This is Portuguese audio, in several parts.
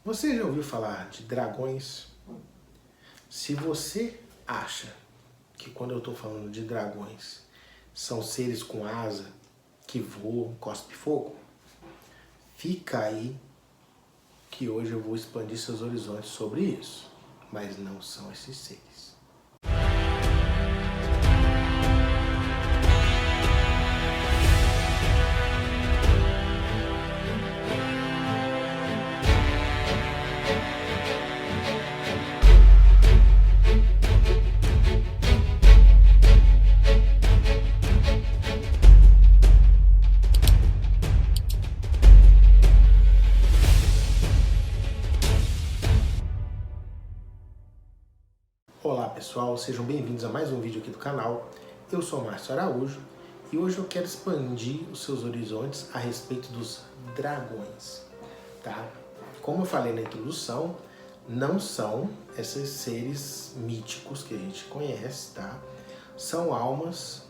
Você já ouviu falar de dragões? Se você acha que quando eu estou falando de dragões são seres com asa que voam, cospe fogo, fica aí que hoje eu vou expandir seus horizontes sobre isso. Mas não são esses seres. Olá pessoal, sejam bem-vindos a mais um vídeo aqui do canal. Eu sou Márcio Araújo e hoje eu quero expandir os seus horizontes a respeito dos dragões, tá? Como eu falei na introdução, não são esses seres míticos que a gente conhece, tá? São almas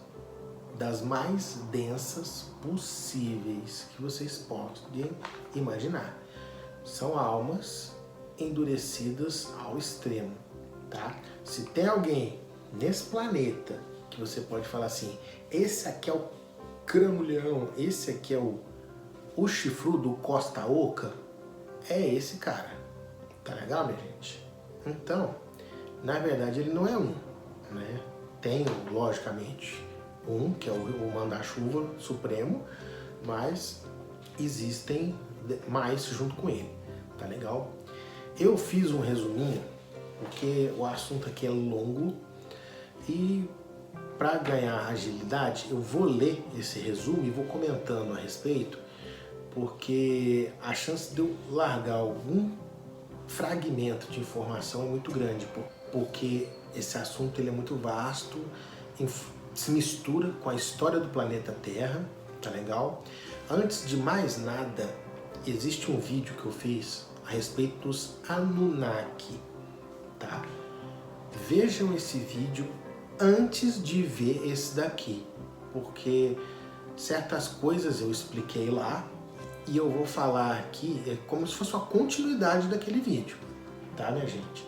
das mais densas possíveis que vocês podem imaginar. São almas endurecidas ao extremo, tá? Se tem alguém nesse planeta que você pode falar assim, esse aqui é o cramulhão, esse aqui é o chifrudo, o Costa Oca, é esse cara. Tá legal, minha gente? Então, na verdade ele não é um, né? Tem, logicamente, um, que é o manda-chuva supremo, mas existem mais junto com ele, tá legal? Eu fiz um resuminho, porque o assunto aqui é longo e para ganhar agilidade eu vou ler esse resumo e vou comentando a respeito, porque a chance de eu largar algum fragmento de informação é muito grande, porque esse assunto ele é muito vasto, se mistura com a história do planeta Terra, tá legal? Antes de mais nada, existe um vídeo que eu fiz a respeito dos Anunnaki, tá? Vejam esse vídeo antes de ver esse daqui, porque certas coisas eu expliquei lá e eu vou falar aqui como se fosse uma continuidade daquele vídeo, tá, minha gente?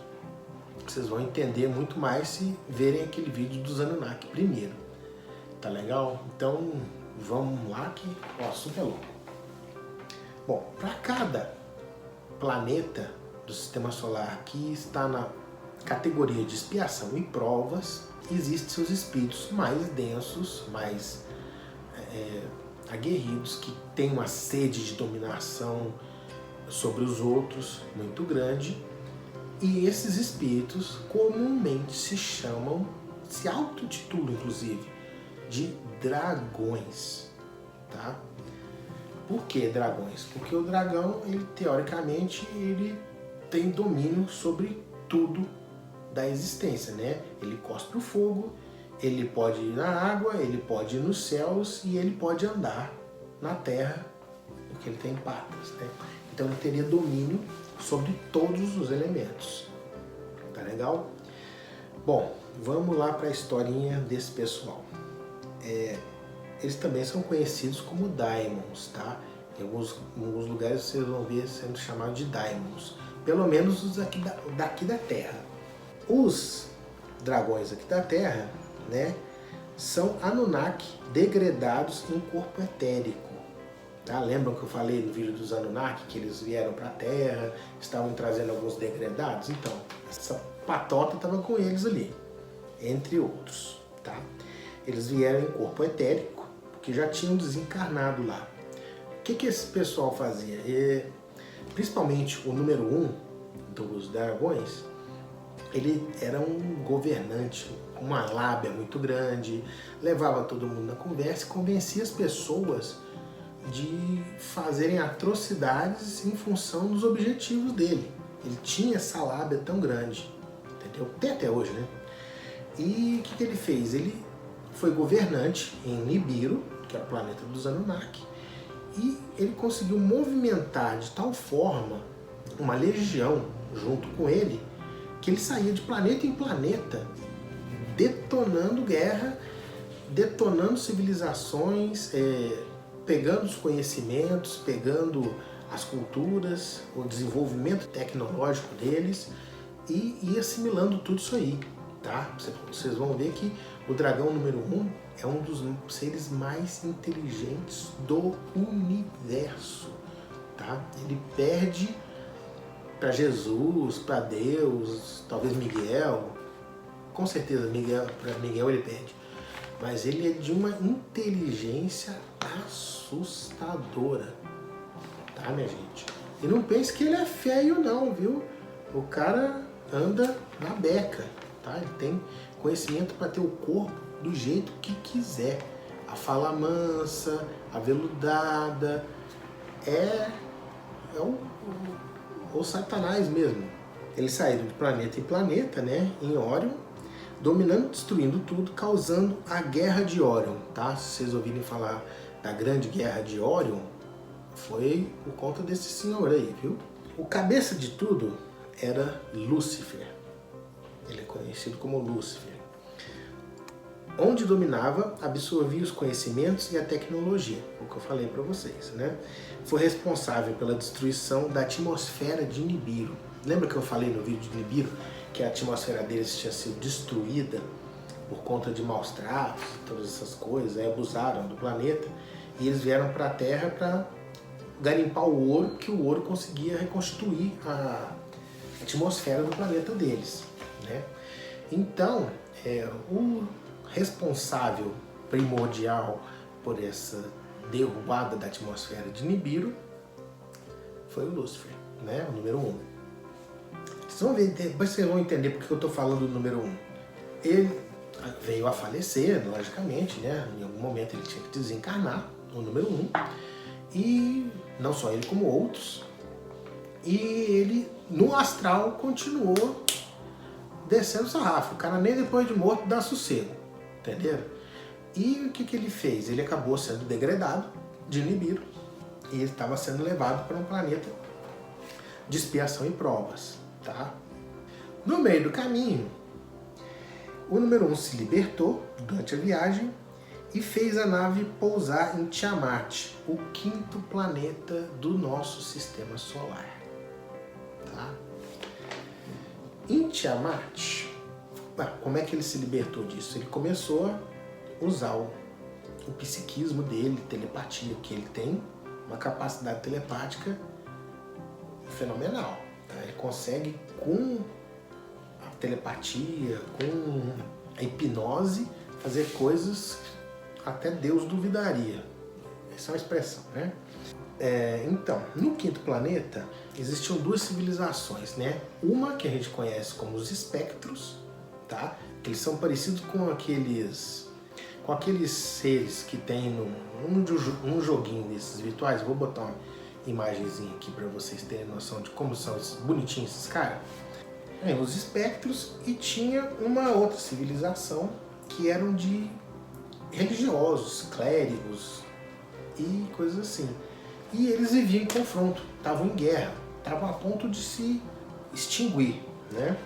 Vocês vão entender muito mais se verem aquele vídeo dos Anunnaki primeiro, tá legal? Então vamos lá que o assunto é louco. Bom, para cada planeta do Sistema Solar que está na categoria de expiação e provas, existem seus espíritos mais densos, mais aguerridos, que têm uma sede de dominação sobre os outros muito grande, e esses espíritos comumente se autotitulam inclusive de dragões, tá? Por que dragões? Porque o dragão, ele teoricamente, ele tem domínio sobre tudo da existência, né? Ele cospe o fogo, ele pode ir na água, ele pode ir nos céus e ele pode andar na terra, porque ele tem patas, né? Então ele teria domínio sobre todos os elementos. Tá legal? Bom, vamos lá para a historinha desse pessoal. Eles também são conhecidos como daimons, tá? Em alguns lugares vocês vão ver sendo chamados de daimons, pelo menos os daqui da Terra. Os dragões aqui da Terra, né, são Anunnaki degradados em corpo etérico. Tá? Lembram que eu falei no vídeo dos Anunnaki que eles vieram para a Terra, estavam trazendo alguns degradados? Então, essa patota estava com eles ali, entre outros. Tá? Eles vieram em corpo etérico, porque já tinham desencarnado lá. O que esse pessoal fazia? Principalmente o número 1 dos dragões, ele era um governante, uma lábia muito grande, levava todo mundo na conversa e convencia as pessoas de fazerem atrocidades em função dos objetivos dele. Ele tinha essa lábia tão grande, entendeu? Tem até hoje, né? E o que ele fez? Ele foi governante em Nibiru, que era o planeta dos Anunnaki, e ele conseguiu movimentar de tal forma uma legião junto com ele, que ele saía de planeta em planeta, detonando guerra, detonando civilizações, pegando os conhecimentos, pegando as culturas, o desenvolvimento tecnológico deles e ir assimilando tudo isso aí, tá? Vocês vão ver que o dragão número 1 é um dos seres mais inteligentes do universo, tá? Ele perde para Jesus, para Deus, talvez Miguel, com certeza para Miguel ele perde, mas ele é de uma inteligência assustadora, tá, minha gente? E não pense que ele é feio não, viu? O cara anda na beca, tá? Ele tem conhecimento para ter o corpo do jeito que quiser. A fala mansa, aveludada, é o Satanás mesmo. Ele saiu de planeta em planeta, né, em Orion, dominando, destruindo tudo, causando a Guerra de Orion, tá? Se vocês ouvirem falar da Grande Guerra de Orion, foi por conta desse senhor aí, viu? O cabeça de tudo era Lúcifer. Ele é conhecido como Lúcifer. Onde dominava, absorvia os conhecimentos e a tecnologia, o que eu falei para vocês, né? Foi responsável pela destruição da atmosfera de Nibiru. Lembra que eu falei no vídeo de Nibiru que a atmosfera deles tinha sido destruída por conta de maus tratos, todas essas coisas, aí abusaram do planeta e eles vieram para a Terra para garimpar o ouro, que o ouro conseguia reconstituir a atmosfera do planeta deles, né? Então, o responsável primordial por essa derrubada da atmosfera de Nibiru foi o Lúcifer, né? O número 1. Vocês vão ver, depois vocês vão entender porque eu estou falando do número 1. Ele veio a falecer, logicamente, né? Em algum momento ele tinha que desencarnar, o número 1. E não só ele, como outros. E ele, no astral, continuou descendo o sarrafo. O cara nem depois de morto dá sossego, entenderam? E o que ele fez? Ele acabou sendo degradado de Nibiru e ele estava sendo levado para um planeta de expiação e provas, tá? No meio do caminho, o número 1 se libertou durante a viagem e fez a nave pousar em Tiamat, o 5º planeta do nosso sistema solar, tá? Em Tiamat, como é que ele se libertou disso? Ele começou a usar o psiquismo dele, telepatia, que ele tem uma capacidade telepática fenomenal, tá? Ele consegue, com a telepatia, com a hipnose, fazer coisas até Deus duvidaria. Essa é uma expressão, né? Então, no 5º planeta existiam 2 civilizações, né? Uma que a gente conhece como os espectros, tá? Eles são parecidos com aqueles seres que tem num joguinho desses virtuais. Vou botar uma imagenzinha aqui para vocês terem noção de como são bonitinhos esses caras. Os espectros, e tinha uma outra civilização que eram de religiosos, clérigos e coisas assim. E eles viviam em confronto, estavam em guerra, estavam a ponto de se extinguir, né?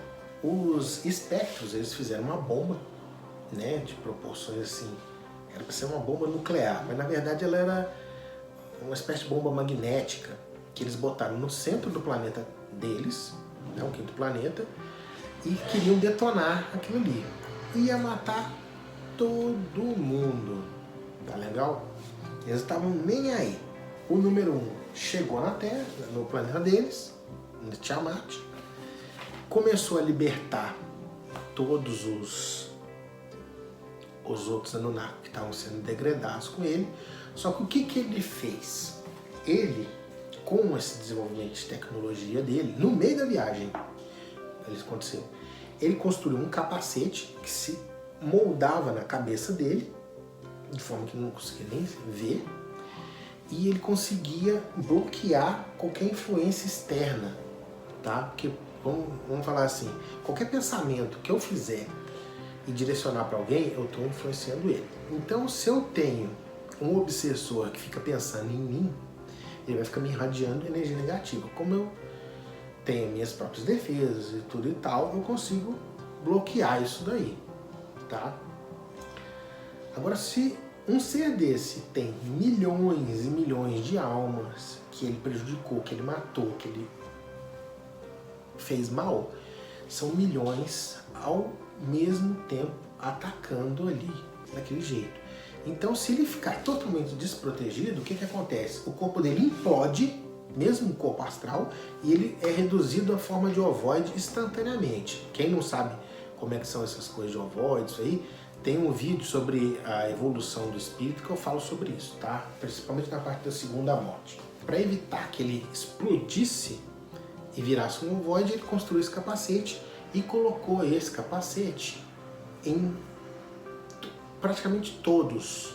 Os espectros, eles fizeram uma bomba, né, de proporções assim, era para ser uma bomba nuclear, mas na verdade ela era uma espécie de bomba magnética que eles botaram no centro do planeta deles, né, o 5º planeta, e queriam detonar aquilo ali. Ia matar todo mundo, tá legal? Eles estavam nem aí. O número 1 chegou na Terra, no planeta deles, no Tiamat, começou a libertar todos os outros Anunnaki que estavam sendo degradados com ele. Só que o que ele fez? Ele, com esse desenvolvimento de tecnologia dele, no meio da viagem, ele construiu um capacete que se moldava na cabeça dele, de forma que não conseguia nem ver, e ele conseguia bloquear qualquer influência externa, tá? Porque, vamos falar assim, qualquer pensamento que eu fizer e direcionar para alguém, eu estou influenciando ele. Então, se eu tenho um obsessor que fica pensando em mim, ele vai ficar me irradiando energia negativa. Como eu tenho minhas próprias defesas e tudo e tal, eu consigo bloquear isso daí, tá? Agora, se um ser desse tem milhões e milhões de almas que que ele prejudicou, que ele matou, que ele fez mal, são milhões ao mesmo tempo atacando ali, daquele jeito. Então, se ele ficar totalmente desprotegido, o que acontece? O corpo dele implode, mesmo o corpo astral, e ele é reduzido à forma de ovoide instantaneamente. Quem não sabe como é que são essas coisas de ovoide, isso aí, tem um vídeo sobre a evolução do espírito que eu falo sobre isso, tá? Principalmente na parte da segunda morte. Para evitar que ele explodisse e virasse um ovoide, ele construiu esse capacete e colocou esse capacete em praticamente todos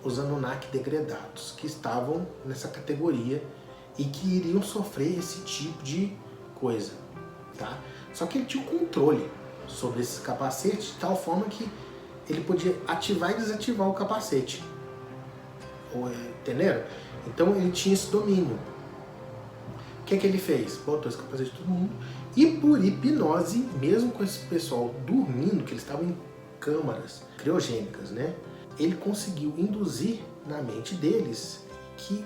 os Anunnaki degradados que estavam nessa categoria e que iriam sofrer esse tipo de coisa, tá? Só que ele tinha o controle sobre esse capacete de tal forma que ele podia ativar e desativar o capacete. Entenderam? Então ele tinha esse domínio. O que ele fez? Botou esse capacete de todo mundo e por hipnose, mesmo com esse pessoal dormindo, que eles estavam em câmaras criogênicas, né? Ele conseguiu induzir na mente deles que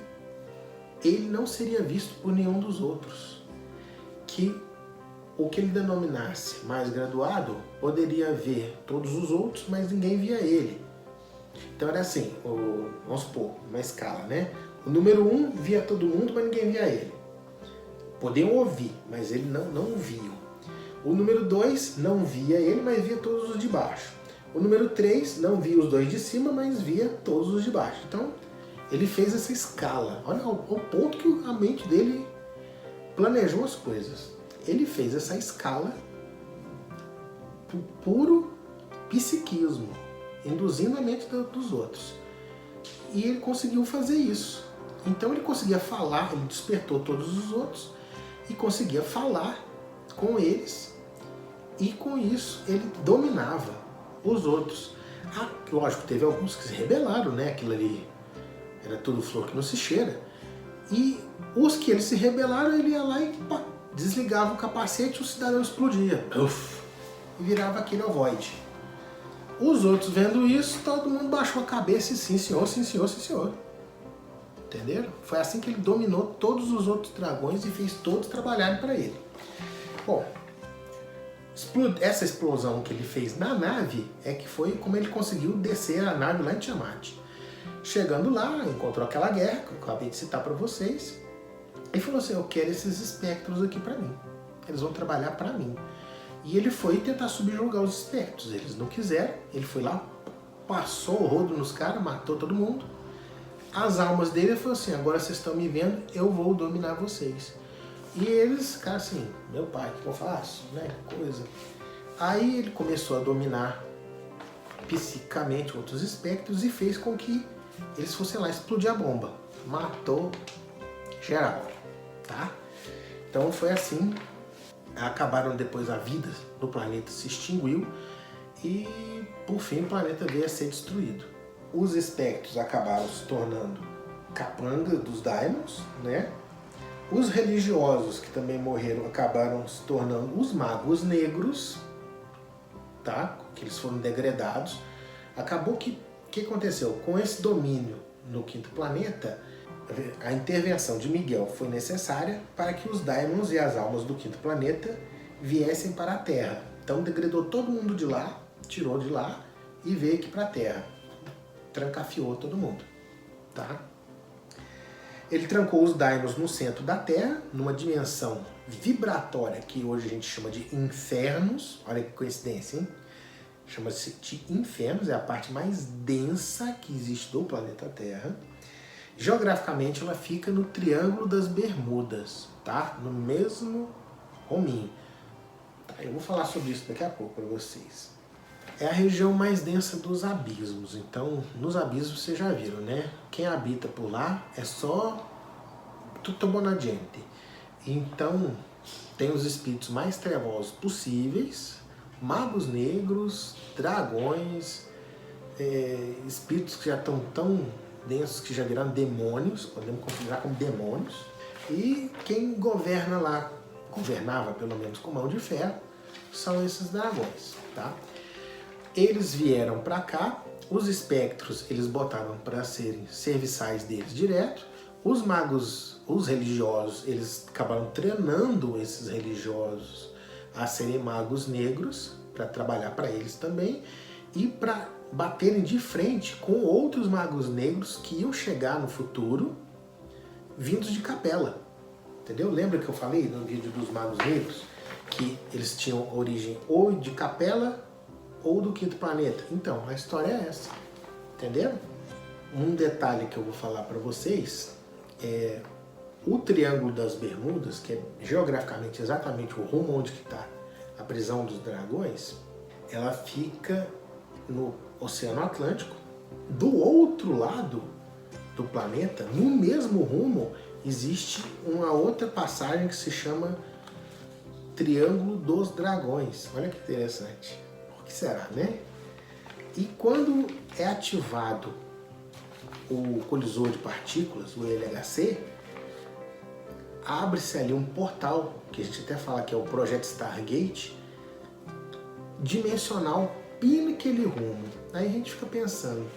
ele não seria visto por nenhum dos outros. Que o que ele denominasse mais graduado poderia ver todos os outros, mas ninguém via ele. Então era assim, vamos supor, uma escala, né? O número 1 via todo mundo, mas ninguém via ele. Podiam ouvir, mas ele não viam. O número 2 não via ele, mas via todos os de baixo. O número 3 não via os dois de cima, mas via todos os de baixo. Então, ele fez essa escala. Olha o ponto que a mente dele planejou as coisas. Ele fez essa escala por puro psiquismo, induzindo a mente dos outros. E ele conseguiu fazer isso. Então ele conseguia falar, ele despertou todos os outros e conseguia falar com eles. E com isso ele dominava os outros. Lógico, teve alguns que se rebelaram, né? Aquilo ali era tudo flor que não se cheira. E os que eles se rebelaram, ele ia lá e pá, desligava o capacete e o cidadão explodia. Uf, e virava aquele ovoide. Os outros vendo isso, todo mundo baixou a cabeça e sim senhor, sim senhor, sim senhor. Entenderam? Foi assim que ele dominou todos os outros dragões e fez todos trabalharem para ele. Bom, essa explosão que ele fez na nave é que foi como ele conseguiu descer a nave lá em Tiamat. Chegando lá, encontrou aquela guerra, que eu acabei de citar para vocês, e falou assim, eu quero esses espectros aqui para mim. Eles vão trabalhar para mim. E ele foi tentar subjugar os espectros. Eles não quiseram, ele foi lá, passou o rodo nos caras, matou todo mundo. As almas dele falou assim, agora vocês estão me vendo, eu vou dominar vocês. E eles, cara, assim, meu pai, o que eu faço? Né? Coisa. Aí ele começou a dominar psicamente outros espectros e fez com que eles fossem lá explodir a bomba. Matou geral, tá? Então foi assim, acabaram depois a vida do planeta se extinguiu e por fim o planeta veio a ser destruído. Os espectros acabaram se tornando capanga dos Daimons, né? Os religiosos que também morreram acabaram se tornando os magos negros, tá? Que eles foram degradados. Acabou que o que aconteceu? Com esse domínio no quinto planeta, a intervenção de Miguel foi necessária para que os Daimons e as almas do quinto planeta viessem para a Terra. Então degradou todo mundo de lá, tirou de lá e veio aqui para a Terra. Trancafiou todo mundo, tá? Ele trancou os Daimons no centro da Terra, numa dimensão vibratória que hoje a gente chama de infernos. Olha que coincidência, hein? Chama-se de infernos, é a parte mais densa que existe do planeta Terra. Geograficamente ela fica no Triângulo das Bermudas, tá? No mesmo hominho. Tá, eu vou falar sobre isso daqui a pouco para vocês. É a região mais densa dos abismos. Então, nos abismos vocês já viram, né? Quem habita por lá é só tutto buona gente. Então, tem os espíritos mais trevosos possíveis, magos negros, dragões, espíritos que já estão tão densos que já viraram demônios, podemos considerar como demônios. E quem governa lá, governava pelo menos com mão de ferro, são esses dragões, tá? Eles vieram para cá, os espectros eles botaram para serem serviçais deles direto, Os magos, os religiosos, eles acabaram treinando esses religiosos a serem magos negros, para trabalhar para eles também, e para baterem de frente com outros magos negros que iam chegar no futuro, vindos de Capela. Entendeu? Lembra que eu falei no vídeo dos magos negros? Que eles tinham origem ou de Capela ou do Quinto Planeta. Então, a história é essa. Entenderam? Um detalhe que eu vou falar para vocês é o Triângulo das Bermudas, que é geograficamente exatamente o rumo onde está a prisão dos dragões, ela fica no Oceano Atlântico. Do outro lado do planeta, no mesmo rumo, existe uma outra passagem que se chama Triângulo dos Dragões. Olha que interessante. Por que será, né? E quando é ativado o colisor de partículas, o LHC, abre-se ali um portal, que a gente até fala que é o Projeto Stargate, dimensional, bem naquele rumo. Aí a gente fica pensando,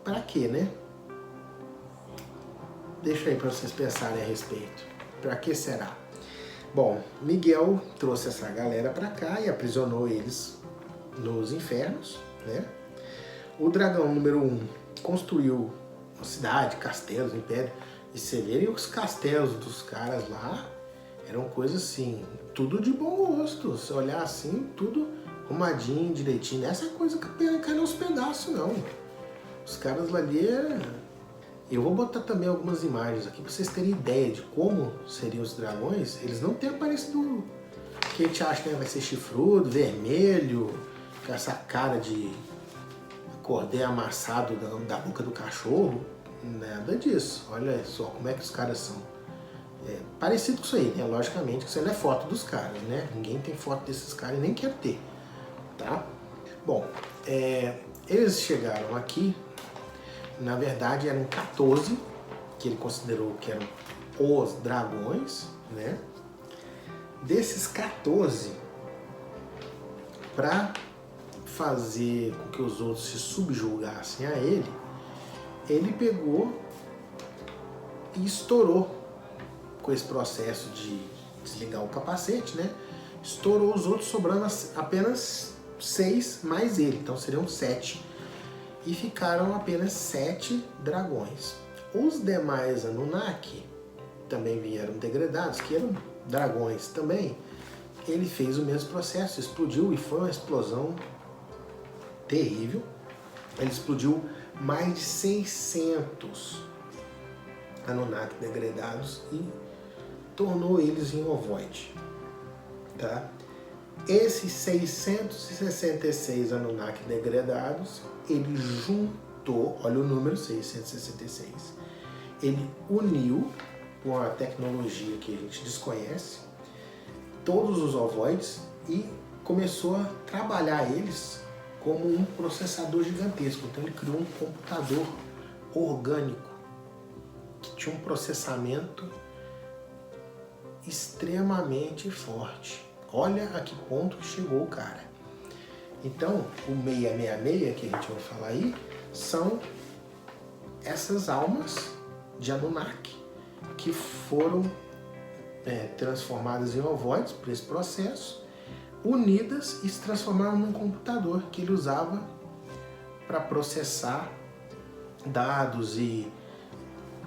para quê, né? Deixa aí para vocês pensarem a respeito. Para que será? Bom, Miguel trouxe essa galera para cá e aprisionou eles nos infernos, né? O dragão número 1 construiu uma cidade, castelos, império. E você vê os castelos dos caras lá, eram coisas assim, tudo de bom gosto. Se olhar assim, tudo arrumadinho, direitinho. Essa é coisa que cai nos pedaços, não. Os caras lá ali... Eu vou botar também algumas imagens aqui para vocês terem ideia de como seriam os dragões. Eles não têm aparecido que a gente acha que vai ser chifrudo, vermelho, com essa cara de cordel amassado da boca do cachorro. Nada disso. Olha só como é que os caras são. É parecido com isso aí, né? Logicamente que isso não é foto dos caras, né? Ninguém tem foto desses caras e nem quer ter, tá? Bom, eles chegaram aqui. Na verdade eram 14, que ele considerou que eram os dragões, né? Desses 14, para fazer com que os outros se subjugassem a ele pegou e estourou com esse processo de desligar o capacete, né? Estourou os outros, sobrando apenas 6 mais ele, então seriam 7. E ficaram apenas 7 dragões. Os demais Anunnaki também vieram degradados, que eram dragões também. Ele fez o mesmo processo, explodiu e foi uma explosão terrível. Ele explodiu mais de 600 Anunnaki degradados e tornou eles em ovoide. Tá? Esses 666 Anunnaki degradados, ele juntou, olha o número 666, ele uniu com a tecnologia que a gente desconhece, todos os ovoides e começou a trabalhar eles como um processador gigantesco. Então ele criou um computador orgânico que tinha um processamento extremamente forte. Olha a que ponto chegou o cara. Então, o 666 que a gente vai falar aí, são essas almas de Anunnaki que foram transformadas em ovoides por esse processo, unidas e se transformaram num computador que ele usava para processar dados e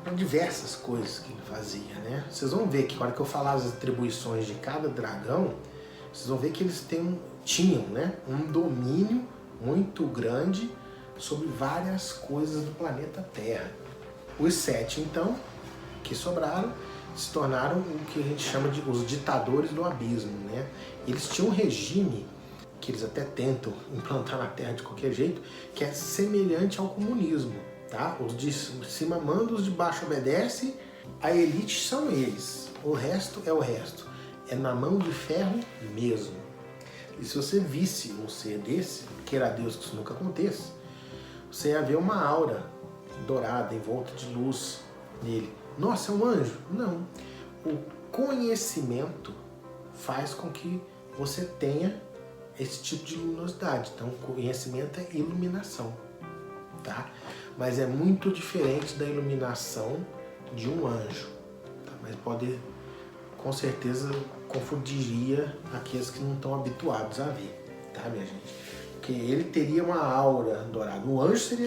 para diversas coisas que ele fazia, né? Vocês vão ver que na hora que eu falar as atribuições de cada dragão, vocês vão ver que eles tinham, né, um domínio muito grande sobre várias coisas do planeta Terra. Os 7, então, que sobraram, se tornaram o que a gente chama de os ditadores do abismo, né? Eles tinham um regime que eles até tentam implantar na Terra de qualquer jeito, que é semelhante ao comunismo, tá? Os de cima mandam, os de baixo obedecem, a elite são eles, o resto é o resto. É na mão de ferro mesmo. E se você visse um ser desse, queira Deus que isso nunca aconteça, você ia ver uma aura dourada em volta de luz nele. Nossa, é um anjo? Não. O conhecimento faz com que você tenha esse tipo de luminosidade. Então, conhecimento é iluminação, tá? Mas é muito diferente da iluminação de um anjo, tá? Mas pode, com certeza, confundiria aqueles que não estão habituados a ver, tá, minha gente? Porque ele teria uma aura dourada. O anjo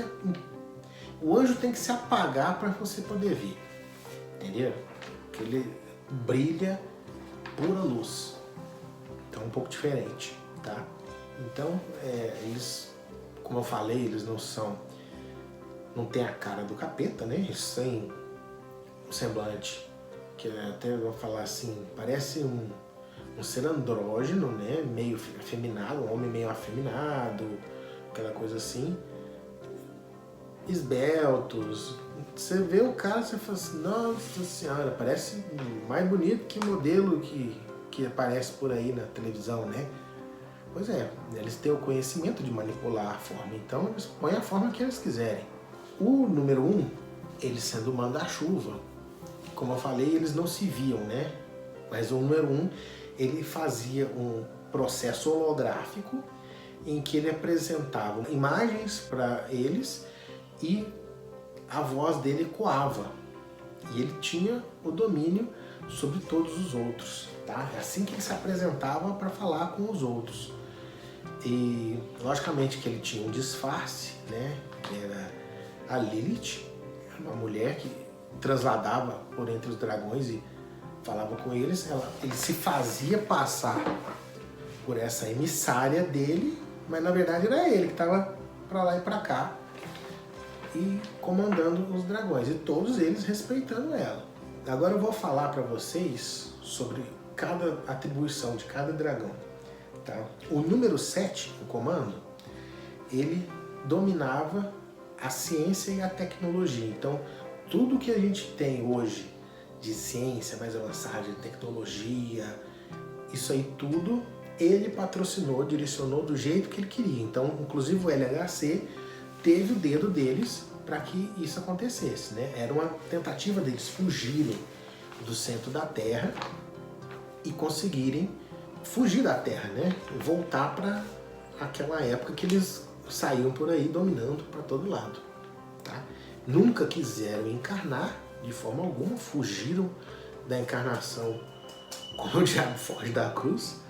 tem que se apagar para você poder ver, entendeu? Porque ele brilha pura luz. Então é um pouco diferente, tá? Então, eles, como eu falei, eles não tem a cara do capeta, né? Eles têm um semblante que até vou falar assim, parece um ser andrógeno, né? Meio afeminado, um homem meio afeminado, aquela coisa assim. Esbeltos. Você vê o cara, você fala assim, nossa senhora, parece mais bonito que modelo que aparece por aí na televisão, né? Pois é, eles têm o conhecimento de manipular a forma, então eles põem a forma que eles quiserem. O número 1, ele sendo o manda-chuva, como eu falei, eles não se viam, né? Mas o número 1, ele fazia um processo holográfico em que ele apresentava imagens para eles e a voz dele ecoava. E ele tinha o domínio sobre todos os outros, tá? É assim que ele se apresentava para falar com os outros. E logicamente que ele tinha um disfarce, né? Que era a Lilith, uma mulher que transladava por entre os dragões e falava com eles. Ele se fazia passar por essa emissária dele, mas na verdade era ele que estava para lá e para cá e comandando os dragões, e todos eles respeitando ela. Agora eu vou falar para vocês sobre cada atribuição de cada dragão, tá? O número 7, o comando, ele dominava a ciência e a tecnologia. Então, tudo que a gente tem hoje de ciência mais avançada, de tecnologia, isso aí tudo ele patrocinou, direcionou do jeito que ele queria. Então, inclusive o LHC teve o dedo deles para que isso acontecesse, né? Era uma tentativa deles fugirem do centro da Terra e conseguirem fugir da Terra, né? Voltar para aquela época que eles saíam por aí dominando para todo lado, tá? Nunca quiseram encarnar de forma alguma, fugiram da encarnação como o diabo foge da cruz,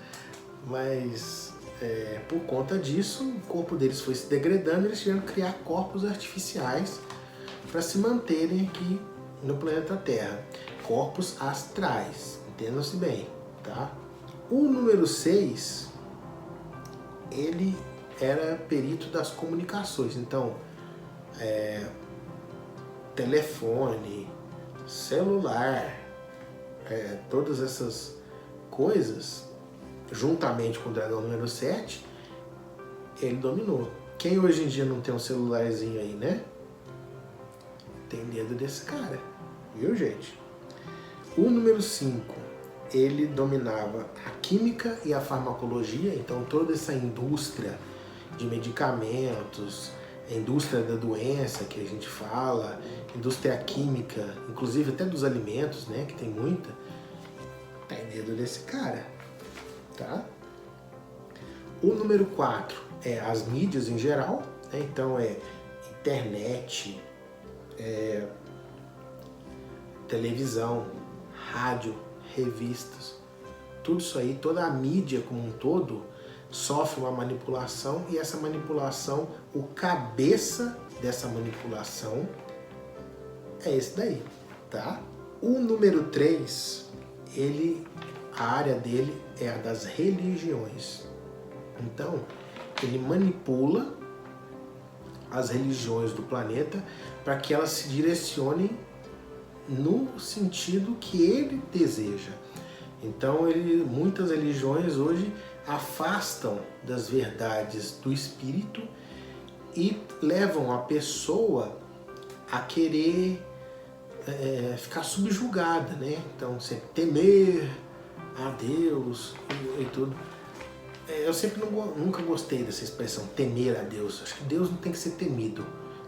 mas por conta disso o corpo deles foi se degradando e eles tiveram que criar corpos artificiais para se manterem aqui no planeta Terra. Corpos astrais, entendam-se bem, tá? O número 6, ele era perito das comunicações, então telefone, celular, todas essas coisas, juntamente com o dragão número 7, ele dominou. Quem hoje em dia não tem um celularzinho aí, né? Tem medo desse cara, viu, gente? O número 5, ele dominava a química e a farmacologia, então toda essa indústria de medicamentos, a indústria da doença que a gente fala, indústria química, inclusive até dos alimentos, né, que tem muita, tem medo desse cara, tá? O número 4 é as mídias em geral, né? Então internet, televisão, rádio, revistas, tudo isso aí, toda a mídia como um todo sofre uma manipulação, e essa manipulação, o cabeça dessa manipulação é esse daí, tá? O número 3, a área dele é a das religiões. Então, ele manipula as religiões do planeta para que elas se direcionem no sentido que ele deseja. Então, muitas religiões hoje afastam das verdades do espírito e levam a pessoa a querer ficar subjugada, né? Então, você temer a Deus e tudo. Eu sempre nunca gostei dessa expressão, temer a Deus. Acho que Deus não tem que ser temido.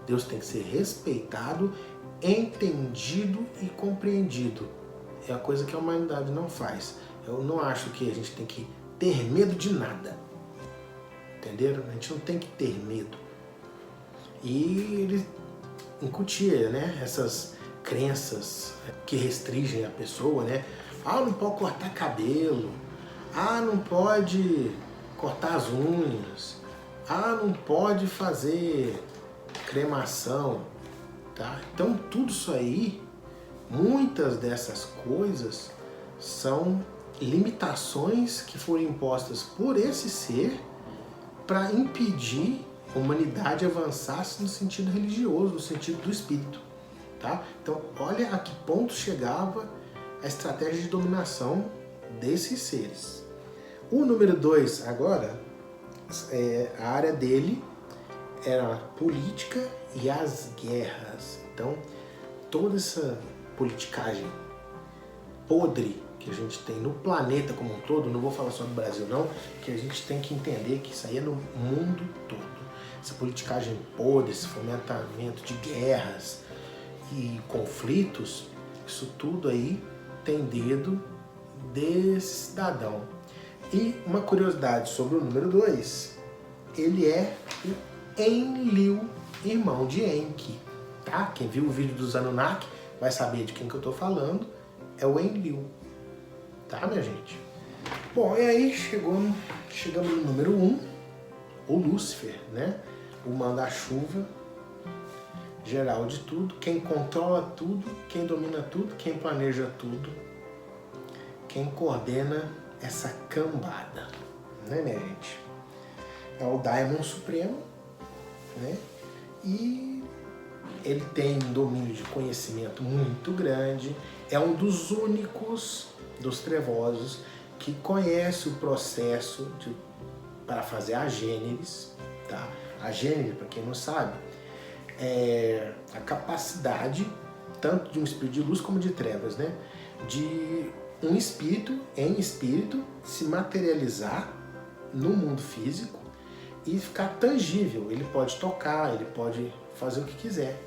Deus tem que ser respeitado, entendido e compreendido. É a coisa que a humanidade não faz. Eu não acho que a gente tem que ter medo de nada. Entenderam? A gente não tem que ter medo. E ele incutia, né, essas crenças que restringem a pessoa, né? Ah, não pode cortar cabelo. Ah, não pode cortar as unhas. Ah, não pode fazer cremação, tá? Então tudo isso aí, muitas dessas coisas são limitações que foram impostas por esse ser para impedir a humanidade avançasse no sentido religioso, no sentido do espírito, tá? Então olha a que ponto chegava a estratégia de dominação desses seres. O número 2 agora, a área dele era a política e as guerras. Então toda essa politicagem podre que a gente tem no planeta como um todo, não vou falar só do Brasil não, que a gente tem que entender que isso aí é no mundo todo. Essa politicagem podre, esse fomentamento de guerras e conflitos, isso tudo aí tem dedo desse cidadão. E uma curiosidade sobre o número 2, ele é o Enlil, irmão de Enki, tá? Quem viu o vídeo dos Anunnaki vai saber de quem que eu tô falando, é o Enlil, tá, minha gente? Bom, e aí chegamos no número 1, o Lúcifer, né? O manda-chuva geral de tudo, quem controla tudo, quem domina tudo, quem planeja tudo, quem coordena essa cambada, né, minha gente? É o Daimon Supremo, né? E ele tem um domínio de conhecimento muito grande, é um dos únicos dos trevosos que conhece o processo para fazer a Gênesis, tá? A Gênesis, para quem não sabe, é a capacidade tanto de um espírito de luz como de trevas, né? De um espírito em espírito se materializar no mundo físico e ficar tangível. Ele pode tocar, ele pode fazer o que quiser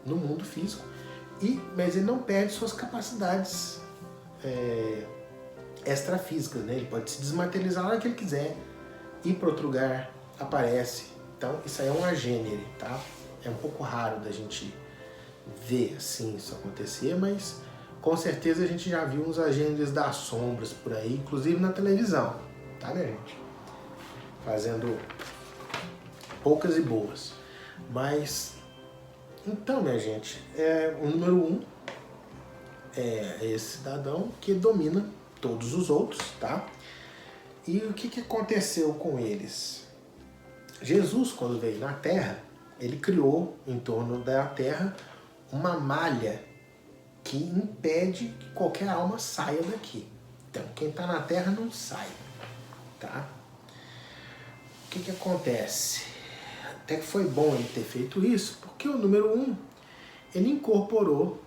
no mundo físico, mas ele não perde suas capacidades extrafísicas, né? Ele pode se desmaterializar na hora que ele quiser, ir para outro lugar, aparece. Então isso aí é um agênere, tá? É um pouco raro da gente ver assim isso acontecer, mas com certeza a gente já viu uns agêneres das sombras por aí, inclusive na televisão, tá, né, gente? Fazendo poucas e boas. Mas, então, minha gente, o número 1 é esse cidadão que domina todos os outros, tá? E o que aconteceu com eles? Jesus, quando veio na Terra, ele criou em torno da Terra uma malha que impede que qualquer alma saia daqui. Então, quem está na Terra não sai, tá? O que acontece? Até que foi bom ele ter feito isso, porque o número 1, ele incorporou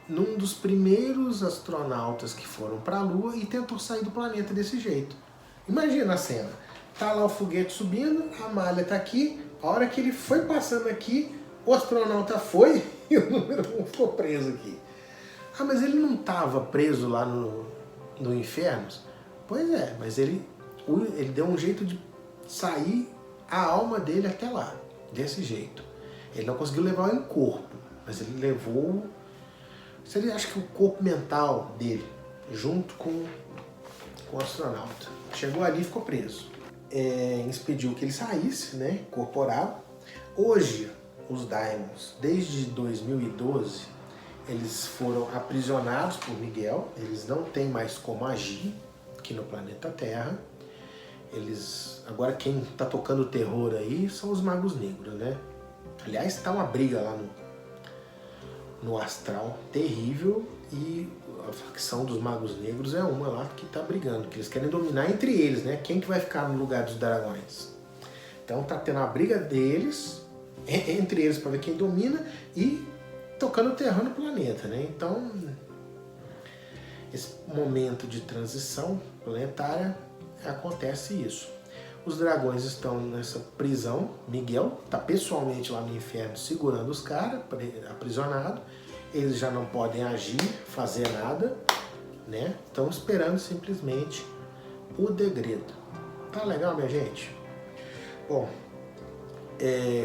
num dos primeiros astronautas que foram para a Lua e tentou sair do planeta desse jeito. Imagina a cena. Tá lá o foguete subindo, a malha tá aqui, a hora que ele foi passando aqui, o astronauta foi e o número 1 ficou preso aqui. Ah, mas ele não estava preso lá no inferno? Pois é, mas ele deu um jeito de sair a alma dele até lá, desse jeito. Ele não conseguiu levar em corpo, mas ele levou, ele acha que o corpo mental dele, junto com o astronauta. Chegou ali e ficou preso. Impediu que ele saísse, né, incorporado. Hoje, os Daimons, desde 2012, eles foram aprisionados por Miguel, eles não têm mais como agir aqui no planeta Terra. Agora quem está tocando o terror aí são os magos negros, né? Aliás, está uma briga lá no astral terrível, e a facção dos magos negros é uma lá que está brigando, que eles querem dominar entre eles, né? Quem que vai ficar no lugar dos dragões? Então tá tendo a briga deles, entre eles, para ver quem domina, e tocando o terror no planeta, né? Então, esse momento de transição planetária, acontece isso. Os dragões estão nessa prisão, Miguel está pessoalmente lá no inferno segurando os caras, aprisionados, eles já não podem agir, fazer nada, né? Estão esperando simplesmente o degredo. Tá legal, minha gente? Bom,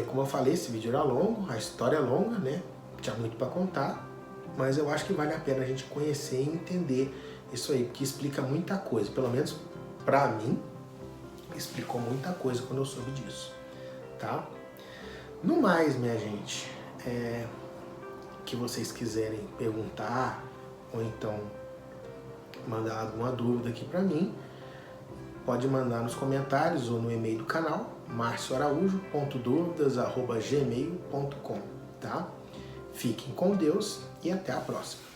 como eu falei, esse vídeo era longo, a história é longa, né? Tinha muito para contar, mas eu acho que vale a pena a gente conhecer e entender isso aí, porque explica muita coisa, pelo menos pra mim, explicou muita coisa quando eu soube disso, tá? No mais, minha gente, que vocês quiserem perguntar ou então mandar alguma dúvida aqui pra mim, pode mandar nos comentários ou no e-mail do canal, marcioaraújo.duvidas@gmail.com, tá? Fiquem com Deus e até a próxima.